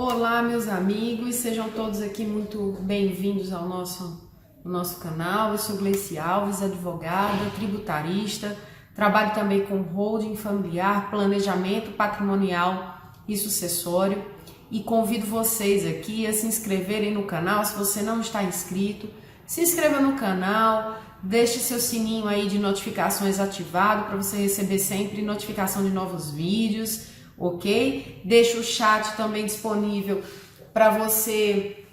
Olá, meus amigos, sejam todos aqui muito bem-vindos ao nosso canal. Eu sou Gleice Alves, advogada, tributarista, trabalho também com holding familiar, planejamento patrimonial e sucessório e convido vocês aqui a se inscreverem no canal. Se você não está inscrito, se inscreva no canal, deixe seu sininho aí de notificações ativado para você receber sempre notificação de novos vídeos. Ok? Deixa o chat também disponível para você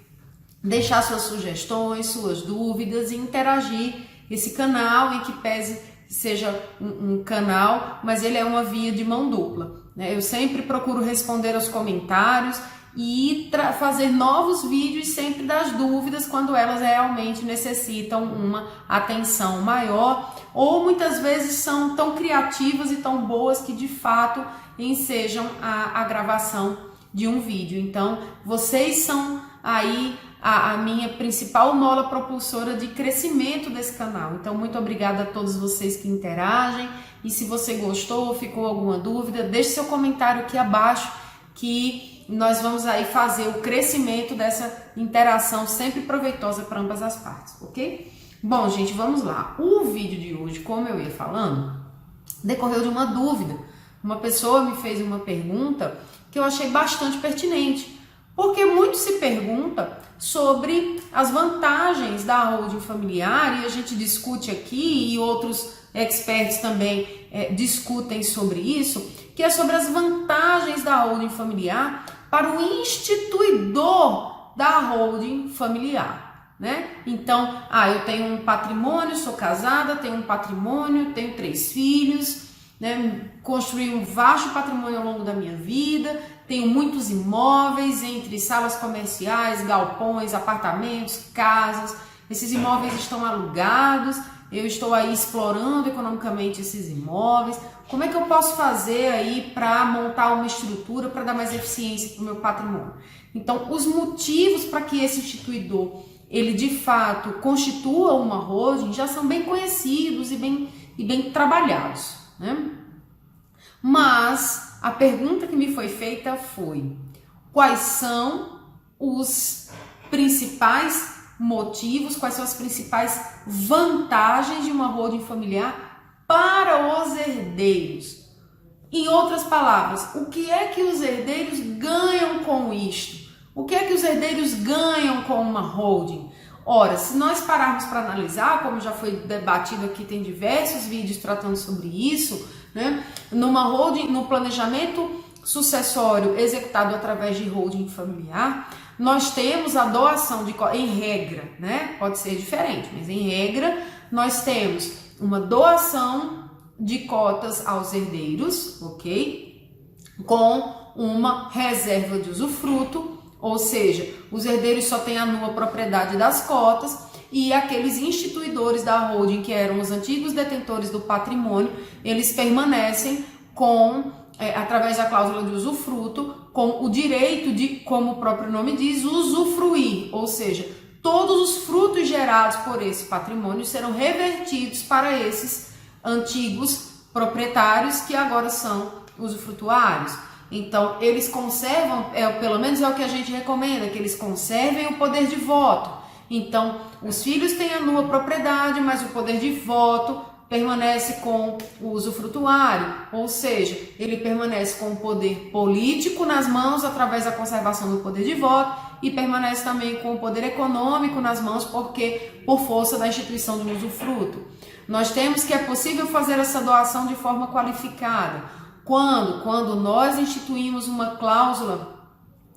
deixar suas sugestões, suas dúvidas e interagir. Esse canal, em que pese seja um canal, mas ele é uma via de mão dupla, né? Eu sempre procuro responder aos comentários e fazer novos vídeos sempre das dúvidas quando elas realmente necessitam uma atenção maior ou muitas vezes são tão criativas e tão boas que de fato ensejam a gravação de um vídeo. Então vocês são aí a minha principal mola propulsora de crescimento desse canal. Então muito obrigada a todos vocês que interagem e se você gostou ou ficou alguma dúvida, deixe seu comentário aqui abaixo que nós vamos aí fazer o crescimento dessa interação sempre proveitosa para ambas as partes, ok? Bom, gente, vamos lá. O vídeo de hoje, como eu ia falando, decorreu de uma dúvida. Uma pessoa me fez uma pergunta que eu achei bastante pertinente, porque muito se pergunta sobre as vantagens da holding familiar e a gente discute aqui e outros experts também discutem sobre isso, que é sobre as vantagens da holding familiar para o instituidor da holding familiar, né? Então, eu tenho um patrimônio, sou casada, tenho um patrimônio, tenho 3 filhos, né? Construí um vasto patrimônio ao longo da minha vida, tenho muitos imóveis entre salas comerciais, galpões, apartamentos, casas. Esses imóveis estão alugados, eu estou aí explorando economicamente esses imóveis. Como é que eu posso fazer aí para montar uma estrutura para dar mais eficiência para o meu patrimônio? Então, os motivos para que esse instituidor, ele de fato constitua uma holding já são bem conhecidos e bem trabalhados, né? Mas a pergunta que me foi feita foi: quais são os principais motivos, quais são as principais vantagens de uma holding familiar para os herdeiros? Em outras palavras, o que é que os herdeiros ganham com isto? O que é que os herdeiros ganham com uma holding? Ora, se nós pararmos para analisar, como já foi debatido aqui, tem diversos vídeos tratando sobre isso, né? Numa holding, no planejamento sucessório executado através de holding familiar, nós temos a doação de cotas, em regra, né? Pode ser diferente, mas em regra nós temos uma doação de cotas aos herdeiros, ok? Com uma reserva de usufruto, ou seja, os herdeiros só têm a nua propriedade das cotas e aqueles instituidores da holding, que eram os antigos detentores do patrimônio, eles permanecem com, através da cláusula de usufruto, com o direito de, como o próprio nome diz, usufruir, ou seja, todos os frutos gerados por esse patrimônio serão revertidos para esses antigos proprietários que agora são usufrutuários. Então, eles conservam, pelo menos é o que a gente recomenda, que eles conservem o poder de voto. Então, os filhos têm a nua propriedade, mas o poder de voto permanece com o usufrutuário, ou seja, ele permanece com o poder político nas mãos através da conservação do poder de voto e permanece também com o poder econômico nas mãos porque por força da instituição do usufruto. Nós temos que é possível fazer essa doação de forma qualificada. Quando nós instituímos uma cláusula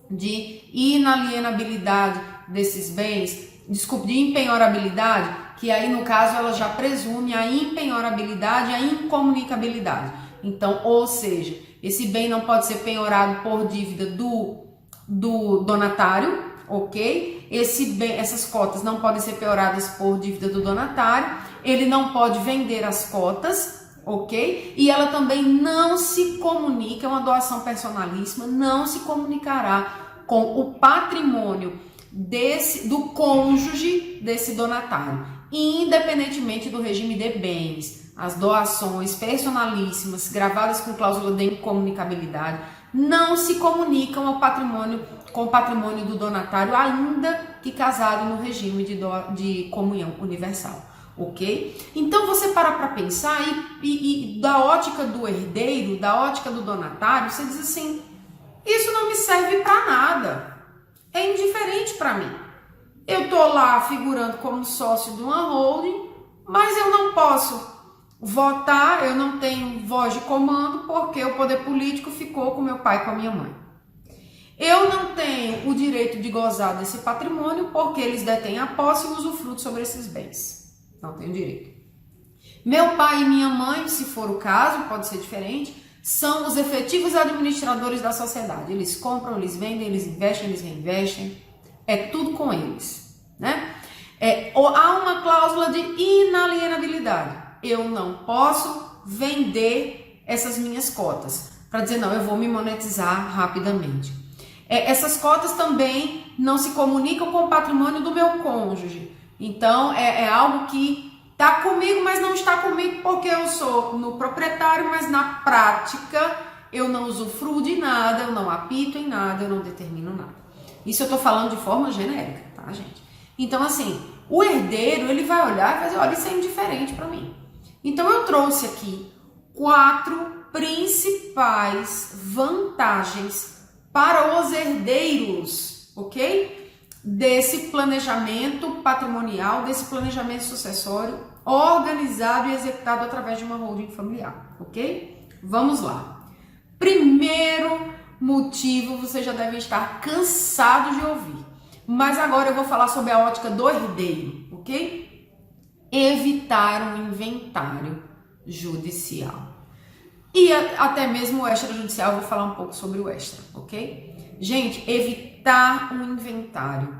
de inalienabilidade desses bens, de impenhorabilidade, que aí no caso ela já presume a impenhorabilidade e a incomunicabilidade. Então, ou seja, esse bem não pode ser penhorado por dívida do donatário, ok? Essas cotas não podem ser penhoradas por dívida do donatário, ele não pode vender as cotas, ok? E ela também não se comunica, é uma doação personalíssima, não se comunicará com o patrimônio do cônjuge desse donatário, independentemente do regime de bens. As doações personalíssimas gravadas com cláusula de incomunicabilidade não se comunicam com o patrimônio do donatário, ainda que casado no regime de comunhão universal, ok? Então você para pensar e da ótica do herdeiro, da ótica do donatário, você diz assim, isso não me serve para nada, é indiferente para mim. Eu tô lá figurando como sócio de uma holding, mas eu não posso votar, eu não tenho voz de comando porque o poder político ficou com meu pai e com a minha mãe. Eu não tenho o direito de gozar desse patrimônio porque eles detêm a posse e o usufruto sobre esses bens. Não tenho direito. Meu pai e minha mãe, se for o caso, pode ser diferente, são os efetivos administradores da sociedade. Eles compram, eles vendem, eles investem, eles reinvestem. É tudo com eles, né? Há uma cláusula de inalienabilidade. Eu não posso vender essas minhas cotas para dizer, não, eu vou me monetizar rapidamente. Essas cotas também não se comunicam com o patrimônio do meu cônjuge. Então, é algo que está comigo, mas não está comigo porque eu sou no proprietário, mas na prática eu não usufruo de nada, eu não apito em nada, eu não determino nada. Isso eu estou falando de forma genérica, tá, gente? Então, assim, o herdeiro, ele vai olhar e vai dizer, olha, isso é indiferente para mim. Então, eu trouxe aqui 4 principais vantagens para os herdeiros, ok? Desse planejamento patrimonial, desse planejamento sucessório organizado e executado através de uma holding familiar, ok? Vamos lá. Primeiro motivo, você já deve estar cansado de ouvir, mas agora eu vou falar sobre a ótica do herdeiro, ok? Evitar um inventário judicial. E até mesmo o extrajudicial, eu vou falar um pouco sobre o extra, ok? Gente, evitar um inventário.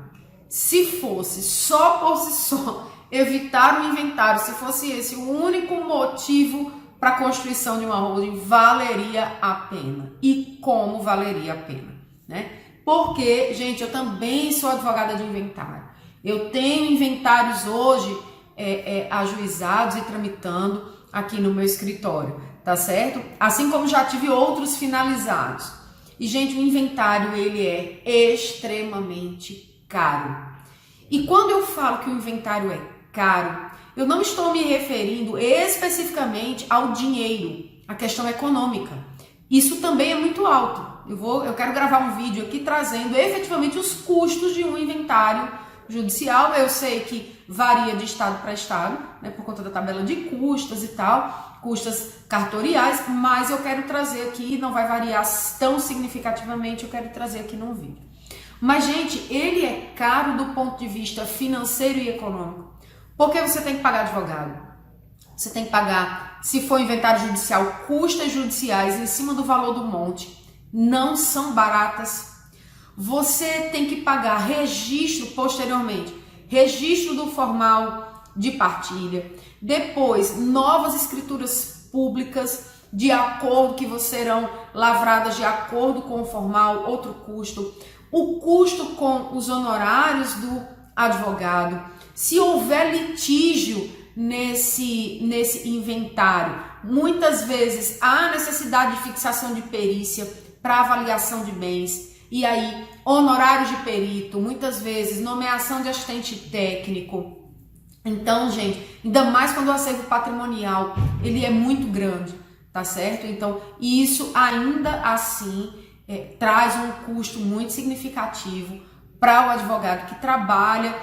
Se fosse só por si só, evitar um inventário, se fosse esse o único motivo para a constituição de uma holding, valeria a pena. E como valeria a pena, né? Porque, gente, eu também sou advogada de inventário. Eu tenho inventários hoje ajuizados e tramitando aqui no meu escritório, tá certo? Assim como já tive outros finalizados. E, gente, o inventário, ele é extremamente caro. E quando eu falo que o inventário é caro, eu não estou me referindo especificamente ao dinheiro, a questão econômica. Isso também é muito alto. Eu quero gravar um vídeo aqui trazendo efetivamente os custos de um inventário judicial. Eu sei que varia de estado para estado, né, por conta da tabela de custas e tal, custas cartoriais, mas eu quero trazer aqui, não vai variar tão significativamente, eu quero trazer aqui num vídeo. Mas, gente, ele é caro do ponto de vista financeiro e econômico, porque você tem que pagar advogado, você tem que pagar, se for inventário judicial, custas judiciais em cima do valor do monte, não são baratas. Você tem que pagar registro posteriormente, registro do formal de partilha, depois novas escrituras públicas de acordo que serão lavradas de acordo com o formal, outro custo, o custo com os honorários do advogado, se houver litígio nesse inventário, muitas vezes há necessidade de fixação de perícia para avaliação de bens, e aí honorários de perito, muitas vezes nomeação de assistente técnico. Então, gente, ainda mais quando o acervo patrimonial ele é muito grande, tá certo? Então, isso ainda assim traz um custo muito significativo para o advogado que trabalha,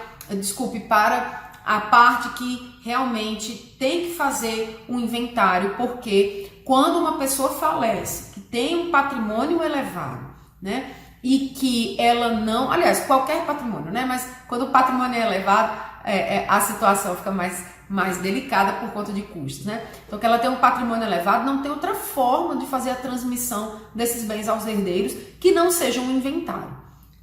para a parte que realmente tem que fazer um inventário, porque quando uma pessoa falece, que tem um patrimônio elevado, né? E que ela não, aliás, qualquer patrimônio, né? Mas quando o patrimônio é elevado, a situação fica mais delicada por conta de custos, né? Então, que ela tem um patrimônio elevado, não tem outra forma de fazer a transmissão desses bens aos herdeiros que não seja um inventário,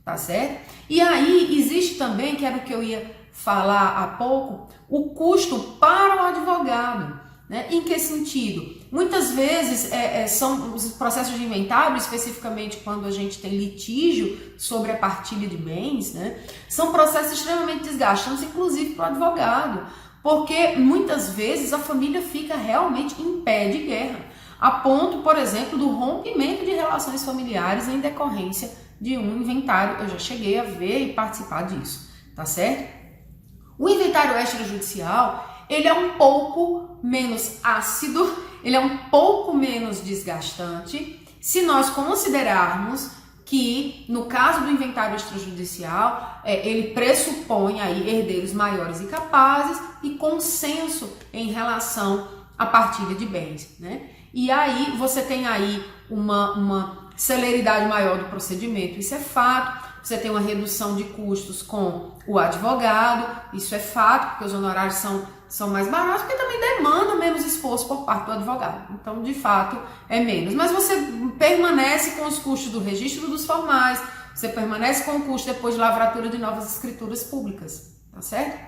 tá certo? E aí, existe também, que era o que eu ia falar há pouco, o custo para o advogado, né? Em que sentido? Muitas vezes são os processos de inventário, especificamente quando a gente tem litígio sobre a partilha de bens, né? São processos extremamente desgastantes, inclusive para o advogado, porque muitas vezes a família fica realmente em pé de guerra. a ponto, por exemplo, do rompimento de relações familiares em decorrência de um inventário. Eu já cheguei a ver e participar disso, tá certo? O inventário extrajudicial, ele é um pouco menos ácido, ele é um pouco menos desgastante, se nós considerarmos que, no caso do inventário extrajudicial, ele pressupõe aí herdeiros maiores e capazes e consenso em relação à partilha de bens, né? E aí você tem aí uma celeridade maior do procedimento, isso é fato. Você tem uma redução de custos com o advogado, isso é fato, porque os honorários são mais baratos, porque também demanda menos esforço por parte do advogado. Então, de fato, é menos. Mas você permanece com os custos do registro dos formais, você permanece com o custo depois de lavratura de novas escrituras públicas, tá certo?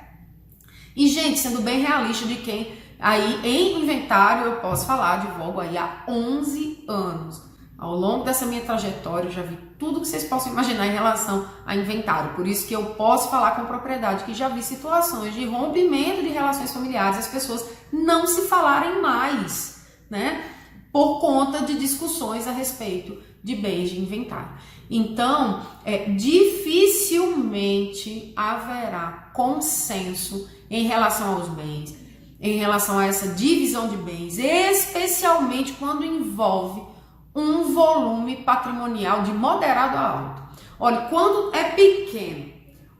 E, gente, sendo bem realista de quem aí em inventário eu posso falar, advogo aí há 11 anos. Ao longo dessa minha trajetória, eu já vi tudo que vocês possam imaginar em relação a inventário. Por isso que eu posso falar com propriedade que já vi situações de rompimento de relações familiares, as pessoas não se falarem mais, né? Por conta de discussões a respeito de bens de inventário. Então, dificilmente haverá consenso em relação aos bens, em relação a essa divisão de bens, especialmente quando envolve um volume patrimonial de moderado a alto. Olha, quando é pequeno,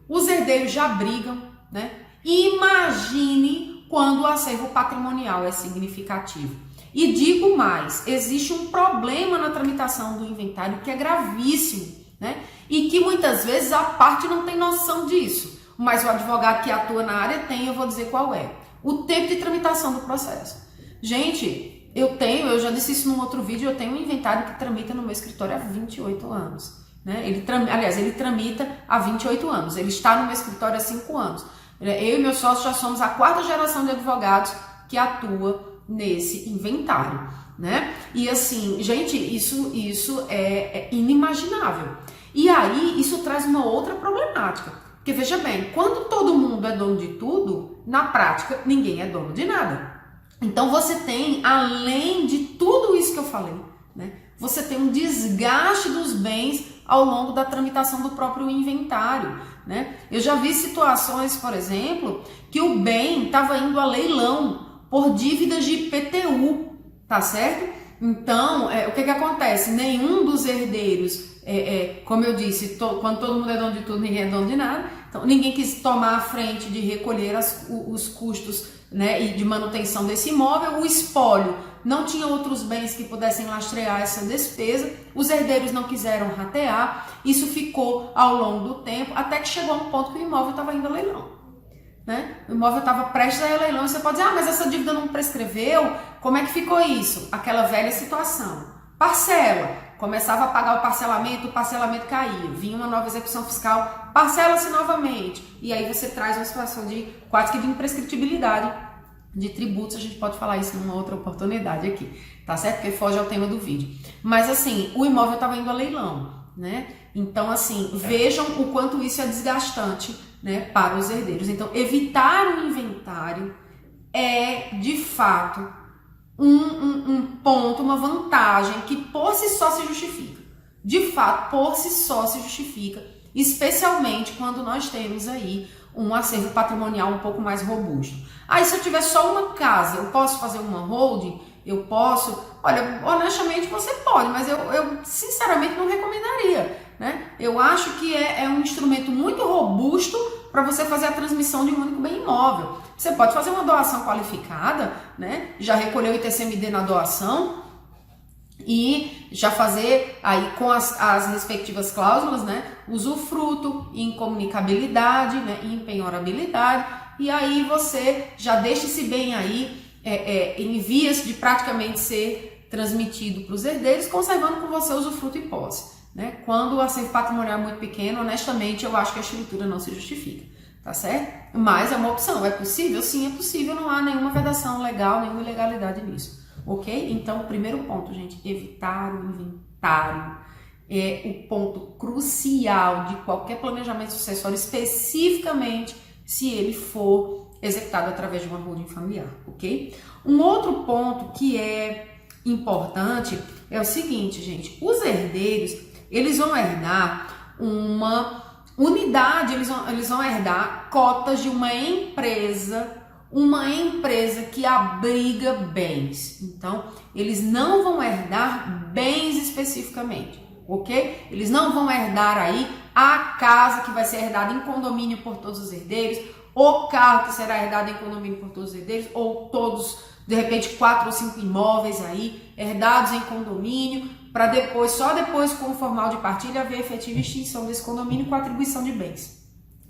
os herdeiros já brigam, né? Imagine quando o acervo patrimonial é significativo. E digo mais, existe um problema na tramitação do inventário que é gravíssimo, né? E que muitas vezes a parte não tem noção disso, mas o advogado que atua na área tem, eu vou dizer qual é. O tempo de tramitação do processo. Gente, eu já disse isso num outro vídeo, eu tenho um inventário que tramita no meu escritório há 28 anos. Né? Ele tramita há 28 anos, ele está no meu escritório há 5 anos. Eu e meu sócio já somos a 4ª geração de advogados que atua nesse inventário. Né? E assim, gente, isso é inimaginável. E aí, isso traz uma outra problemática. Porque veja bem, quando todo mundo é dono de tudo, na prática, ninguém é dono de nada. Então você tem, além de tudo isso que eu falei, né, você tem um desgaste dos bens ao longo da tramitação do próprio inventário, né? Eu já vi situações, por exemplo, que o bem estava indo a leilão por dívidas de IPTU, tá certo? Então, o que acontece? Nenhum dos herdeiros, como eu disse, quando todo mundo é dono de tudo, ninguém é dono de nada. Então, ninguém quis tomar a frente de recolher os custos, né, e de manutenção desse imóvel. O espólio não tinha outros bens que pudessem lastrear essa despesa. Os herdeiros não quiseram ratear. Isso ficou ao longo do tempo, até que chegou a um ponto que o imóvel estava indo a leilão. Né? O imóvel estava prestes a ir a leilão e você pode dizer, mas essa dívida não prescreveu? Como é que ficou isso? Aquela velha situação. Parcela. Começava a pagar o parcelamento caía, vinha uma nova execução fiscal, parcela-se novamente. E aí você traz uma situação de quase que de imprescritibilidade de tributos, a gente pode falar isso numa outra oportunidade aqui, tá certo? Porque foge ao tema do vídeo. Mas assim, o imóvel estava indo a leilão, né? Então assim, vejam o quanto isso é desgastante, né, para os herdeiros. Então, evitar o inventário é, de fato, um ponto, uma vantagem que por si só se justifica. De fato, por si só se justifica, especialmente quando nós temos aí um acervo patrimonial um pouco mais robusto. Aí, se eu tiver só uma casa, eu posso fazer uma holding? Eu posso? Olha, honestamente você pode, mas eu sinceramente não recomendaria, né? Eu acho que é um instrumento muito robusto para você fazer a transmissão de um único bem imóvel. Você pode fazer uma doação qualificada, né? Já recolheu o ITCMD na doação e já fazer aí com as respectivas cláusulas, né? Usufruto, incomunicabilidade, né? Impenhorabilidade. E aí você já deixa esse bem aí em vias de praticamente ser transmitido para os herdeiros, conservando com você usufruto e posse. Né? Quando o acervo patrimonial é muito pequeno, honestamente, eu acho que a escritura não se justifica, tá certo? Mas é uma opção. É possível? Sim, é possível. Não há nenhuma vedação legal, nenhuma ilegalidade nisso, ok? Então, o primeiro ponto, gente, evitar o inventário é o ponto crucial de qualquer planejamento sucessório, especificamente se ele for executado através de uma holding familiar, ok? Um outro ponto que é importante é o seguinte, gente, os herdeiros, eles vão herdar uma unidade, eles vão herdar cotas de uma empresa que abriga bens. Então, eles não vão herdar bens especificamente, ok? Eles não vão herdar aí a casa que vai ser herdada em condomínio por todos os herdeiros, o carro que será herdado em condomínio por todos os herdeiros, ou todos, de repente, 4 ou 5 imóveis aí herdados em condomínio, para depois, só depois com o formal de partilha, haver efetiva extinção desse condomínio com atribuição de bens.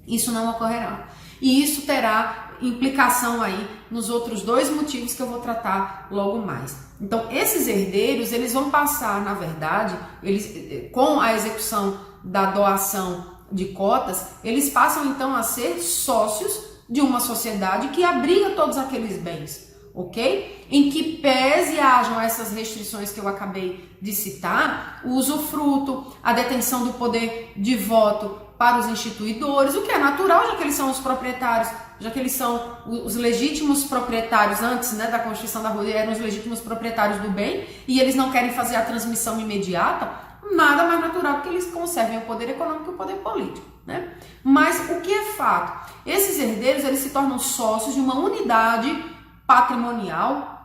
Isso não ocorrerá. E isso terá implicação aí nos outros 2 motivos que eu vou tratar logo mais. Então, esses herdeiros, eles vão passar, na verdade, eles, com a execução da doação de cotas, eles passam então a ser sócios de uma sociedade que abriga todos aqueles bens, ok? Em que pese hajam essas restrições que eu acabei de citar, o usufruto, a detenção do poder de voto para os instituidores, o que é natural, já que eles são os proprietários, já que eles são os legítimos proprietários antes, né, da Constituição da Rússia, eram os legítimos proprietários do bem, e eles não querem fazer a transmissão imediata, nada mais natural que eles conservem o poder econômico e o poder político, né? Mas o que é fato? Esses herdeiros, eles se tornam sócios de uma unidade patrimonial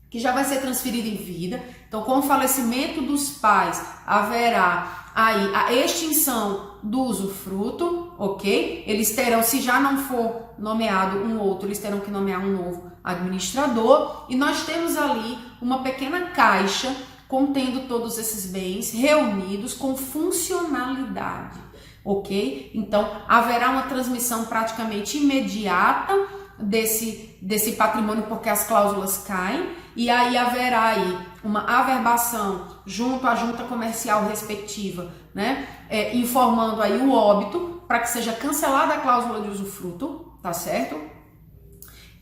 que já vai ser transferida em vida. Então, com o falecimento dos pais, haverá aí a extinção do usufruto, ok? Eles terão, se já não for nomeado um outro, eles terão que nomear um novo administrador, e nós temos ali uma pequena caixa contendo todos esses bens reunidos com funcionalidade, ok? Então, haverá uma transmissão praticamente imediata desse patrimônio, porque as cláusulas caem, e aí haverá aí uma averbação junto à junta comercial respectiva, né? Informando aí o óbito para que seja cancelada a cláusula de usufruto, tá certo?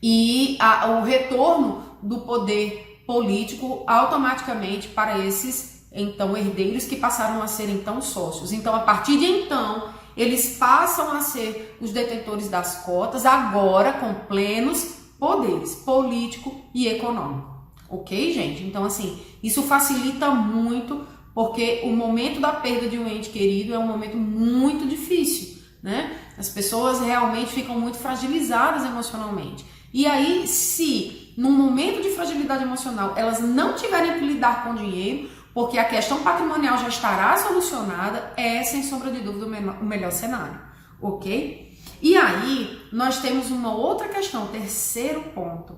E o retorno do poder político automaticamente para esses, então, herdeiros que passaram a ser, então, sócios. Então, a partir de então, eles passam a ser os detentores das cotas, agora com plenos poderes político e econômico. Ok, gente? Então, assim, isso facilita muito, porque o momento da perda de um ente querido é um momento muito difícil, né? As pessoas realmente ficam muito fragilizadas emocionalmente. E aí, se num momento de fragilidade emocional elas não tiverem que lidar com dinheiro, porque a questão patrimonial já estará solucionada, é, sem sombra de dúvida, o melhor cenário, ok? E aí, nós temos uma outra questão, terceiro ponto,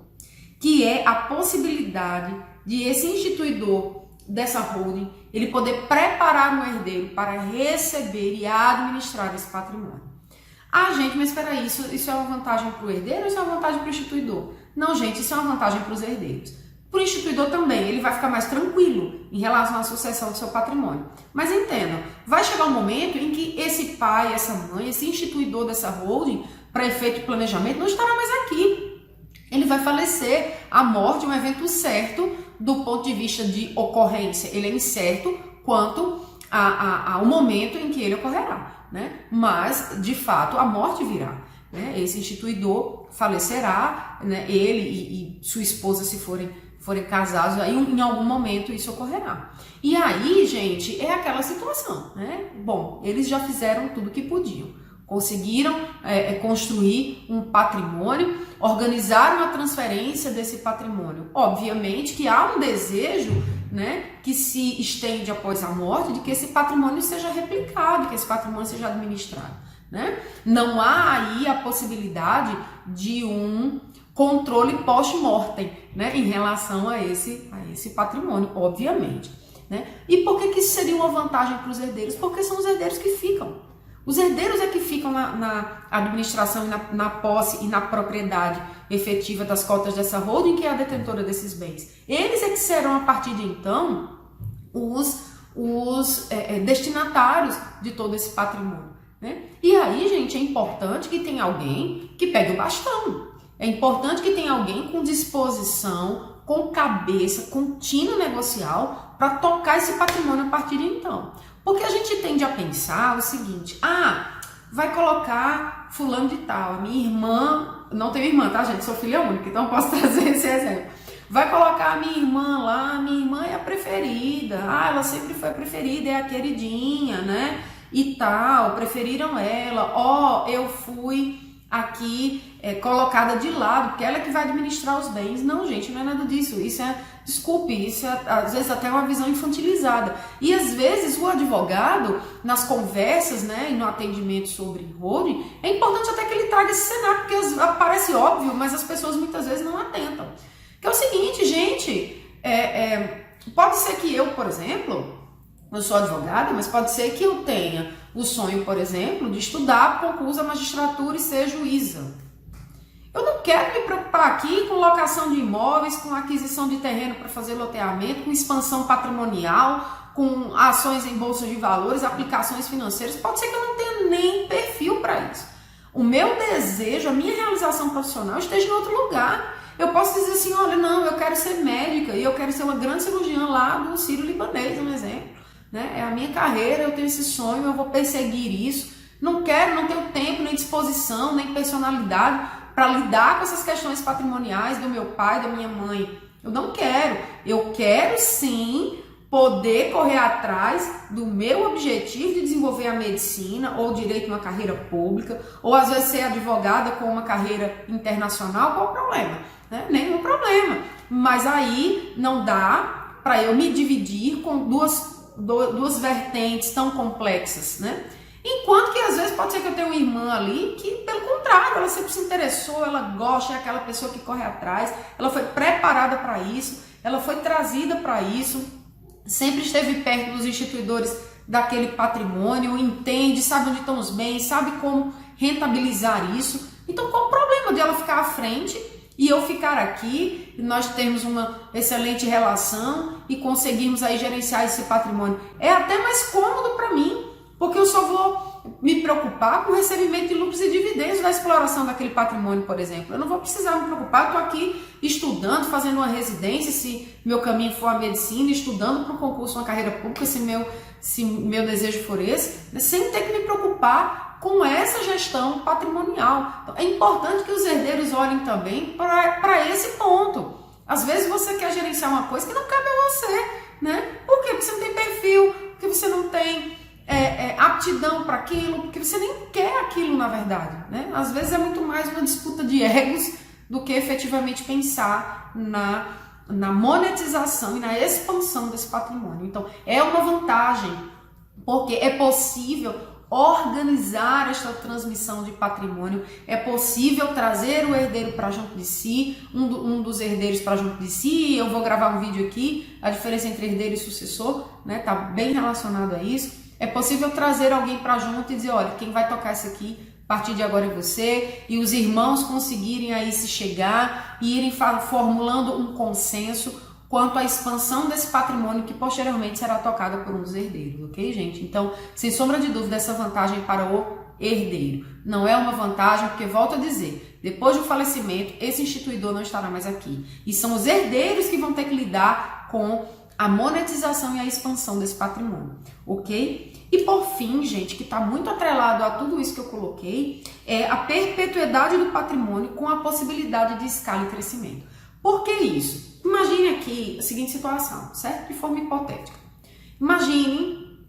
que é a possibilidade de esse instituidor dessa holding, ele poder preparar um herdeiro para receber e administrar esse patrimônio. Ah, gente, mas espera aí, isso é uma vantagem para o herdeiro ou isso é uma vantagem para o instituidor? Não, gente, isso é uma vantagem para os herdeiros. Para o instituidor também, ele vai ficar mais tranquilo em relação à sucessão do seu patrimônio. Mas entendam, vai chegar um momento em que esse pai, essa mãe, esse instituidor dessa holding, para efeito de planejamento, não estará mais aqui. Ele vai falecer. A morte é um evento certo do ponto de vista de ocorrência. Ele é incerto quanto ao momento em que ele ocorrerá, né? Mas, de fato, a morte virá, né? Esse instituidor falecerá, né? Ele e sua esposa, se forem casados, aí em algum momento isso ocorrerá. E aí, gente, é aquela situação, né? Bom, eles já fizeram tudo o que podiam. Conseguiram construir um patrimônio, organizar uma transferência desse patrimônio. Obviamente que há um desejo, né, que se estende após a morte, de que esse patrimônio seja replicado, que esse patrimônio seja administrado, né? Não há aí a possibilidade de um controle post-mortem, né, em relação a esse patrimônio, obviamente, né? E por que isso seria uma vantagem para os herdeiros? Porque são os herdeiros que ficam. Os herdeiros é que ficam na administração, na posse e na propriedade efetiva das cotas dessa holding, que é a detentora desses bens. Eles é que serão, a partir de então, os destinatários de todo esse patrimônio, né? E aí, gente, é importante que tenha alguém que pegue o bastão. É importante que tenha alguém com disposição, com cabeça, com tino negocial para tocar esse patrimônio a partir de então. Porque a gente tende a pensar o seguinte: vai colocar fulano de tal, a minha irmã, não tenho irmã, tá, gente? Sou filha única, então eu posso trazer esse exemplo. Vai colocar a minha irmã lá, a minha irmã é a preferida, ela sempre foi a preferida, é a queridinha, né? E tal, preferiram ela, eu fui aqui colocada de lado, porque ela é que vai administrar os bens. Não, gente, não é nada disso. Isso é, desculpe, isso é às vezes até uma visão infantilizada. E às vezes o advogado, nas conversas, né, e no atendimento sobre holding, é importante até que ele traga esse cenário, porque parece óbvio, mas as pessoas muitas vezes não atentam. Que é o seguinte, gente, pode ser que eu, por exemplo, eu sou advogada, mas pode ser que eu tenha o sonho, por exemplo, de estudar concurso da magistratura e ser juíza. Eu não quero me preocupar aqui com locação de imóveis, com aquisição de terreno para fazer loteamento, com expansão patrimonial, com ações em bolsa de valores, aplicações financeiras. Pode ser que eu não tenha nem perfil para isso. O meu desejo, a minha realização profissional esteja em outro lugar. Eu posso dizer assim, olha, não, eu quero ser médica e eu quero ser uma grande cirurgiã lá do Sírio-Libanês, um exemplo. Né? É a minha carreira, eu tenho esse sonho, eu vou perseguir isso. Não tenho tempo, nem disposição, nem personalidade para lidar com essas questões patrimoniais do meu pai, da minha mãe. Eu não quero. Eu quero sim poder correr atrás do meu objetivo de desenvolver a medicina ou direito numa carreira pública, ou às vezes ser advogada com uma carreira internacional. Qual o problema? Né? Nenhum problema. Mas aí não dá para eu me dividir com duas vertentes tão complexas, né? Enquanto que às vezes pode ser que eu tenha uma irmã ali que, pelo contrário, ela sempre se interessou, ela gosta, é aquela pessoa que corre atrás, ela foi preparada para isso, ela foi trazida para isso, sempre esteve perto dos instituidores daquele patrimônio, entende, sabe onde estão os bens, sabe como rentabilizar isso. Então, qual o problema de ela ficar à frente e eu ficar aqui, nós termos uma excelente relação e conseguirmos aí gerenciar esse patrimônio? É até mais cômodo para mim, porque eu só vou me preocupar com o recebimento de lucros e dividendos da exploração daquele patrimônio, por exemplo. Eu não vou precisar me preocupar, estou aqui estudando, fazendo uma residência, se meu caminho for a medicina, estudando para um concurso, uma carreira pública, se meu desejo for esse, sem ter que me preocupar com essa gestão patrimonial. Então, é importante que os herdeiros olhem também para esse ponto. Às vezes você quer gerenciar uma coisa que não cabe a você, né? Por quê? Porque você não tem perfil, porque você não tem aptidão para aquilo, porque você nem quer aquilo, na verdade, né? Às vezes é muito mais uma disputa de egos do que efetivamente pensar na monetização e na expansão desse patrimônio. Então, é uma vantagem, porque é possível organizar esta transmissão de patrimônio, é possível trazer o herdeiro para junto de si, um dos herdeiros para junto de si. Eu vou gravar um vídeo aqui, a diferença entre herdeiro e sucessor, né? Tá bem relacionado a isso. É possível trazer alguém para junto e dizer, olha, quem vai tocar isso aqui a partir de agora é você, e os irmãos conseguirem aí se chegar e irem formulando um consenso quanto à expansão desse patrimônio que posteriormente será tocado por um dos herdeiros, ok, gente? Então, sem sombra de dúvida, essa vantagem para o herdeiro. Não é uma vantagem, porque, volto a dizer, depois do falecimento, esse instituidor não estará mais aqui. E são os herdeiros que vão ter que lidar com a monetização e a expansão desse patrimônio, ok? E por fim, gente, que está muito atrelado a tudo isso que eu coloquei, é a perpetuidade do patrimônio com a possibilidade de escala e crescimento. Por que isso? Imagine aqui a seguinte situação, certo? De forma hipotética. Imagine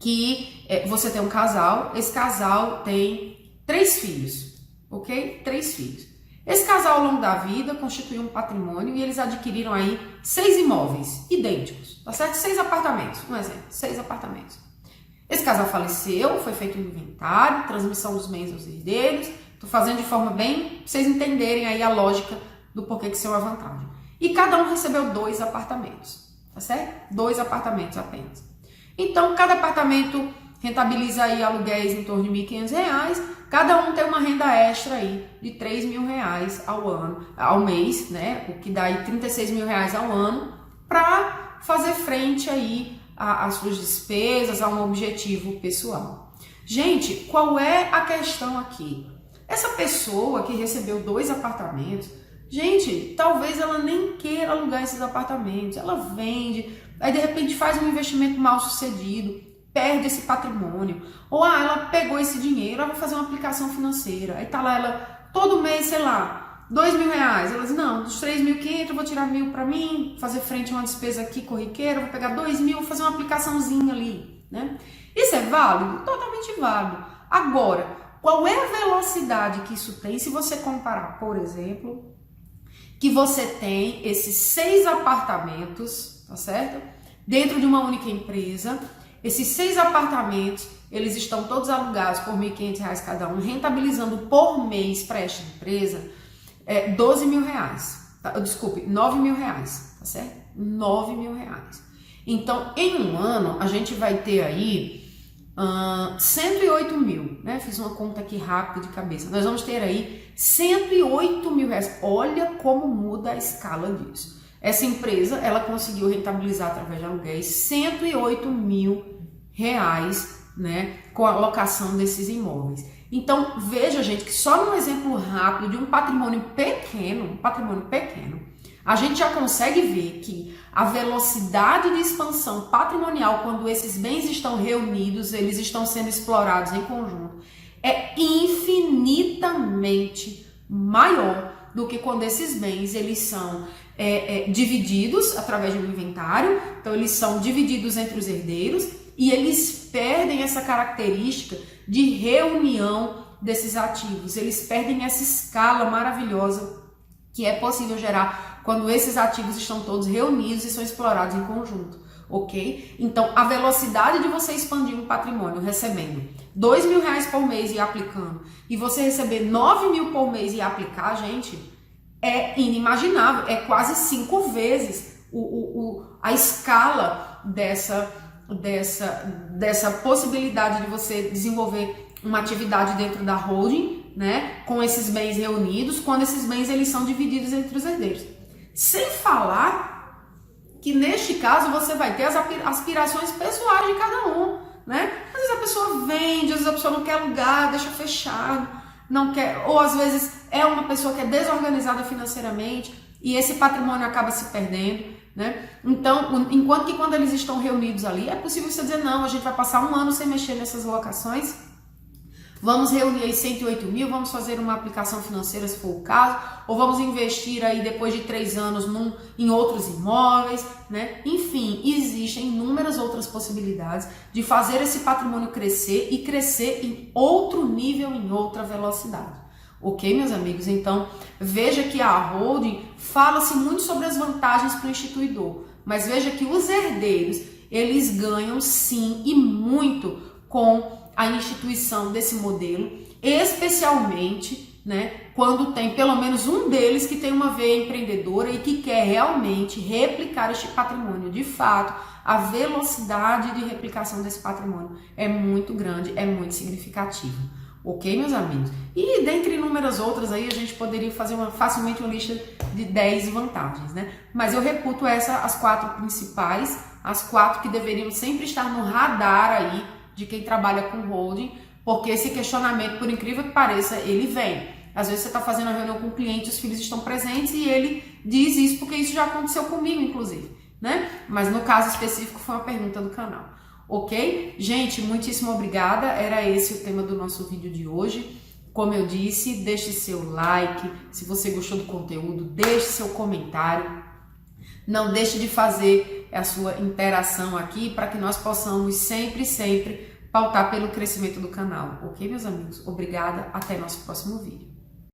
que você tem um casal, esse casal tem 3 filhos, ok? 3 filhos. Esse casal, ao longo da vida, constituiu um patrimônio e eles adquiriram aí 6 imóveis idênticos, tá certo? 6 apartamentos, um exemplo, 6 apartamentos. Esse casal faleceu, foi feito um inventário, transmissão dos bens aos herdeiros. Estou fazendo de forma bem, pra vocês entenderem aí a lógica do porquê que isso é uma vantagem. E cada um recebeu 2 apartamentos, tá certo? 2 apartamentos apenas. Então, cada apartamento rentabiliza aí aluguéis em torno de R$ 1.500, cada um tem uma renda extra aí de R$ 3.000 ao mês, né? O que dá aí R$ 36.000 ao ano, para fazer frente aí às suas despesas, a um objetivo pessoal. Gente, qual é a questão aqui? Essa pessoa que recebeu 2 apartamentos, gente, talvez ela nem queira alugar esses apartamentos, ela vende, aí de repente faz um investimento mal sucedido, perde esse patrimônio, ou ela pegou esse dinheiro, ela vai fazer uma aplicação financeira, aí tá lá ela todo mês, sei lá, R$2.000. Elas, não, dos 3.500 eu vou tirar 1.000 para mim, fazer frente a uma despesa aqui corriqueira, vou pegar 2.000, vou fazer uma aplicaçãozinha ali, né? Isso é válido? Totalmente válido. Agora, qual é a velocidade que isso tem se você comparar, por exemplo, que você tem esses 6 apartamentos, tá certo? Dentro de uma única empresa, esses 6 apartamentos, eles estão todos alugados por R$1.500 cada um, rentabilizando por mês para esta empresa R$12.000, tá? Desculpe, R$9.000, tá certo? R$9.000. Então, em um ano, a gente vai ter aí 108 mil, né? Fiz uma conta aqui rápida de cabeça. Nós vamos ter aí R$108.000. Olha como muda a escala disso. Essa empresa, ela conseguiu rentabilizar através de aluguéis R$108.000, né? Com a locação desses imóveis. Então, veja, gente, que só num exemplo rápido de um patrimônio pequeno, a gente já consegue ver que a velocidade de expansão patrimonial, quando esses bens estão reunidos, eles estão sendo explorados em conjunto, é infinitamente maior do que quando esses bens eles são divididos através de um inventário. Então, eles são divididos entre os herdeiros e eles perdem essa característica de reunião desses ativos. Eles perdem essa escala maravilhosa que é possível gerar quando esses ativos estão todos reunidos e são explorados em conjunto, ok? Então, a velocidade de você expandir um patrimônio recebendo R$2.000 por mês e aplicando, e você receber 9.000 por mês e aplicar, gente, é inimaginável. É quase 5 vezes a escala dessa possibilidade de você desenvolver uma atividade dentro da holding, né, com esses bens reunidos, quando esses bens eles são divididos entre os herdeiros. Sem falar que neste caso você vai ter as aspirações pessoais de cada um, né? Às vezes a pessoa vende, às vezes a pessoa não quer alugar, deixa fechado, não quer, ou às vezes é uma pessoa que é desorganizada financeiramente e esse patrimônio acaba se perdendo, né? Então, enquanto que quando eles estão reunidos ali, é possível você dizer, não, a gente vai passar um ano sem mexer nessas locações, vamos reunir aí 108 mil, vamos fazer uma aplicação financeira se for o caso, ou vamos investir aí depois de 3 anos em outros imóveis, né? Enfim, existem inúmeras outras possibilidades de fazer esse patrimônio crescer e crescer em outro nível, em outra velocidade. Ok, meus amigos? Então, veja que a holding fala-se muito sobre as vantagens para o instituidor, mas veja que os herdeiros, eles ganham sim e muito com a instituição desse modelo, especialmente, né, quando tem pelo menos um deles que tem uma veia empreendedora e que quer realmente replicar este patrimônio. De fato, a velocidade de replicação desse patrimônio é muito grande, é muito significativa. Ok, meus amigos? E dentre inúmeras outras aí, a gente poderia fazer facilmente uma lista de 10 vantagens, né? Mas eu reputo as 4 principais, as 4 que deveriam sempre estar no radar aí de quem trabalha com holding, porque esse questionamento, por incrível que pareça, ele vem. Às vezes você está fazendo uma reunião com o cliente, os filhos estão presentes e ele diz isso porque isso já aconteceu comigo, inclusive, né? Mas no caso específico foi uma pergunta do canal. Ok? Gente, muitíssimo obrigada. Era esse o tema do nosso vídeo de hoje. Como eu disse, deixe seu like. Se você gostou do conteúdo, deixe seu comentário. Não deixe de fazer a sua interação aqui para que nós possamos sempre pautar pelo crescimento do canal. Ok, meus amigos? Obrigada. Até nosso próximo vídeo.